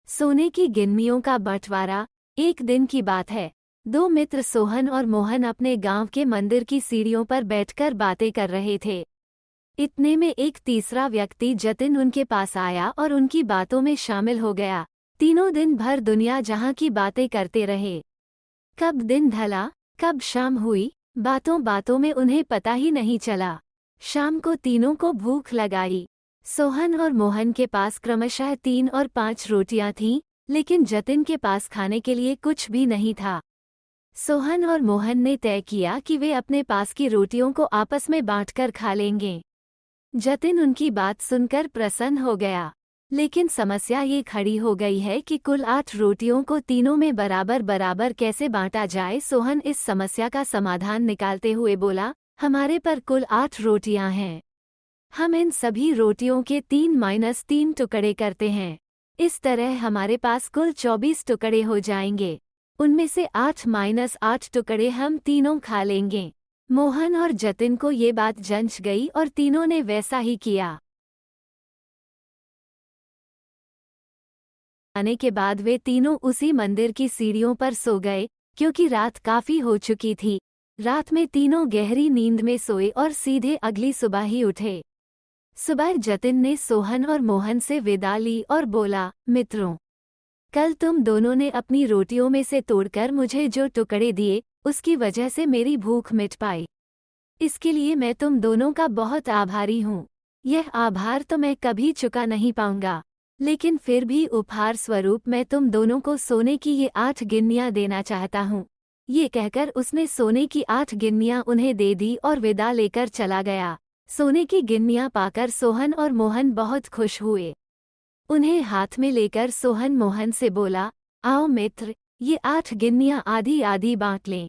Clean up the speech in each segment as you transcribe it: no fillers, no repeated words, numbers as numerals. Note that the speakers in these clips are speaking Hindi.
सोने की गिन्नियों का बंटवारा। एक दिन की बात है। दो मित्र सोहन और मोहन अपने गांव के मंदिर की सीढ़ियों पर बैठकर बातें कर रहे थे। इतने में एक तीसरा व्यक्ति जतिन उनके पास आया और उनकी बातों में शामिल हो गया। तीनों दिन भर दुनिया जहां की बातें करते रहे। कब दिन ढला, कब शाम हुई, बातों बातों में उन्हें पता ही नहीं चला। शाम को तीनों को भूख लगाई। सोहन और मोहन के पास क्रमशः 3 और 5 रोटियां थीं, लेकिन जतिन के पास खाने के लिए कुछ भी नहीं था। सोहन और मोहन ने तय किया कि वे अपने पास की रोटियों को आपस में बांटकर खा लेंगे। जतिन उनकी बात सुनकर प्रसन्न हो गया, लेकिन समस्या ये खड़ी हो गई है कि कुल 8 रोटियों को तीनों में बराबर बराबर कैसे बांटा जाए। सोहन इस समस्या का समाधान निकालते हुए बोला, हमारे पर कुल 8 रोटियां हैं। हम इन सभी रोटियों के 3-3 टुकड़े करते हैं। इस तरह हमारे पास कुल 24 टुकड़े हो जाएंगे। उनमें से 8-8 टुकड़े हम तीनों खा लेंगे। मोहन और जतिन को ये बात जंच गई और तीनों ने वैसा ही किया। आने के बाद वे तीनों उसी मंदिर की सीढ़ियों पर सो गए, क्योंकि रात काफी हो चुकी थी। रात में तीनों गहरी नींद में सोए और सीधे अगली सुबह ही उठे। सुबह जतिन ने सोहन और मोहन से विदा ली और बोला, मित्रों, कल तुम दोनों ने अपनी रोटियों में से तोड़कर मुझे जो टुकड़े दिए, उसकी वजह से मेरी भूख मिट पाई। इसके लिए मैं तुम दोनों का बहुत आभारी हूँ। यह आभार तो मैं कभी चुका नहीं पाऊंगा, लेकिन फिर भी उपहार स्वरूप मैं तुम दोनों को सोने की ये 8 गिन्नियां देना चाहता हूँ। ये कहकर उसने सोने की 8 गिन्नियां उन्हें दे दी और विदा लेकर चला गया। सोने की गिन्नियां पाकर सोहन और मोहन बहुत खुश हुए। उन्हें हाथ में लेकर सोहन मोहन से बोला, आओ मित्र, ये 8 गिन्नियां आधी आधी बांट लें।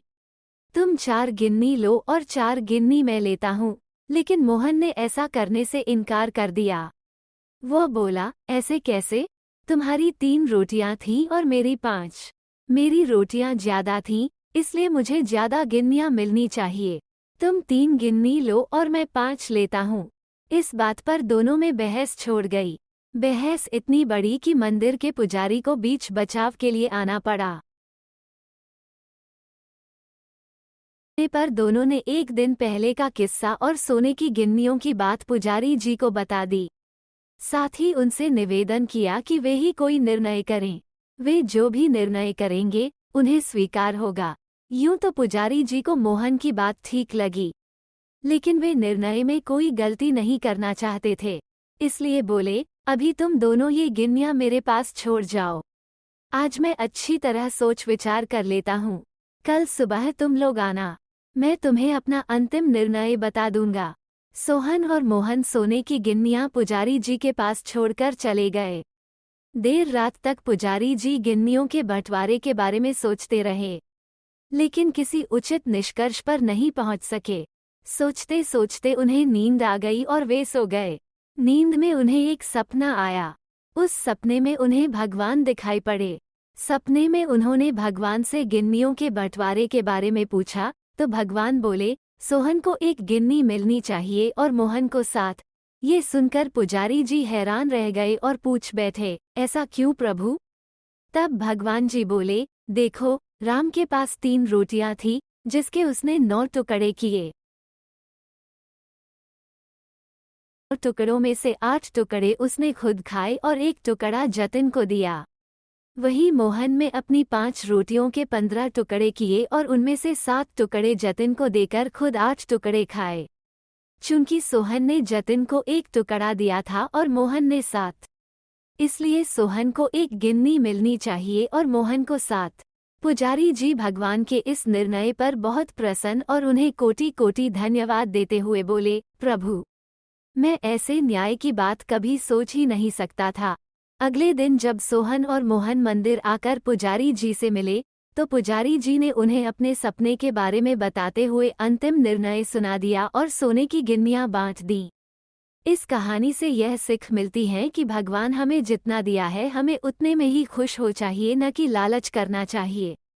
तुम 4 गिन्नी लो और 4 गिन्नी मैं लेता हूँ। लेकिन मोहन ने ऐसा करने से इनकार कर दिया। वह बोला, ऐसे कैसे? तुम्हारी 3 रोटियां थीं और मेरी 5। मेरी रोटियां ज्यादा थीं, इसलिए मुझे ज्यादा गिन्नियां मिलनी चाहिए। तुम 3 गिन्नी लो और मैं 5 लेता हूँ। इस बात पर दोनों में बहस छोड़ गई। बहस इतनी बड़ी कि मंदिर के पुजारी को बीच बचाव के लिए आना पड़ा। पर दोनों ने एक दिन पहले का किस्सा और सोने की गिन्नियों की बात पुजारी जी को बता दी। साथ ही उनसे निवेदन किया कि वे ही कोई निर्णय करें। वे जो भी निर्णय करेंगे, उन्हें स्वीकार होगा। यूं तो पुजारी जी को मोहन की बात ठीक लगी, लेकिन वे निर्णय में कोई गलती नहीं करना चाहते थे। इसलिए बोले, अभी तुम दोनों ये गिन्नियां मेरे पास छोड़ जाओ। आज मैं अच्छी तरह सोच विचार कर लेता हूँ। कल सुबह तुम लोग आना, मैं तुम्हें अपना अंतिम निर्णय बता दूंगा। सोहन और मोहन सोने की गिन्नियां पुजारी जी के पास छोड़कर चले गए। देर रात तक पुजारी जी गिन्नियों के बंटवारे के बारे में सोचते रहे, लेकिन किसी उचित निष्कर्ष पर नहीं पहुंच सके। सोचते सोचते उन्हें नींद आ गई और वे सो गए। नींद में उन्हें एक सपना आया। उस सपने में उन्हें भगवान दिखाई पड़े। सपने में उन्होंने भगवान से गिन्नियों के बंटवारे के बारे में पूछा, तो भगवान बोले, सोहन को 1 गिन्नी मिलनी चाहिए और मोहन को 7। ये सुनकर पुजारी जी हैरान रह गए और पूछ बैठे, ऐसा क्यों प्रभु? तब भगवान जी बोले, देखो, राम के पास 3 रोटियां थी, जिसके उसने 9 टुकड़े किए। टुकड़ों में से 8 टुकड़े उसने खुद खाए और 1 टुकड़ा जतिन को दिया। वही मोहन में अपनी 5 रोटियों के 15 टुकड़े किए और उनमें से 7 टुकड़े जतिन को देकर खुद 8 टुकड़े खाए। चूंकि सोहन ने जतिन को 1 टुकड़ा दिया था और मोहन ने 7, इसलिए सोहन को 1 गिन्नी मिलनी चाहिए और मोहन को 7। पुजारी जी भगवान के इस निर्णय पर बहुत प्रसन्न और उन्हें कोटि कोटि धन्यवाद देते हुए बोले, प्रभु, मैं ऐसे न्याय की बात कभी सोच ही नहीं सकता था। अगले दिन जब सोहन और मोहन मंदिर आकर पुजारी जी से मिले, तो पुजारी जी ने उन्हें अपने सपने के बारे में बताते हुए अंतिम निर्णय सुना दिया और सोने की गिन्नियां बांट दी। इस कहानी से यह सीख मिलती है कि भगवान हमें जितना दिया है हमें उतने में ही खुश हो चाहिए, न कि लालच करना चाहिए।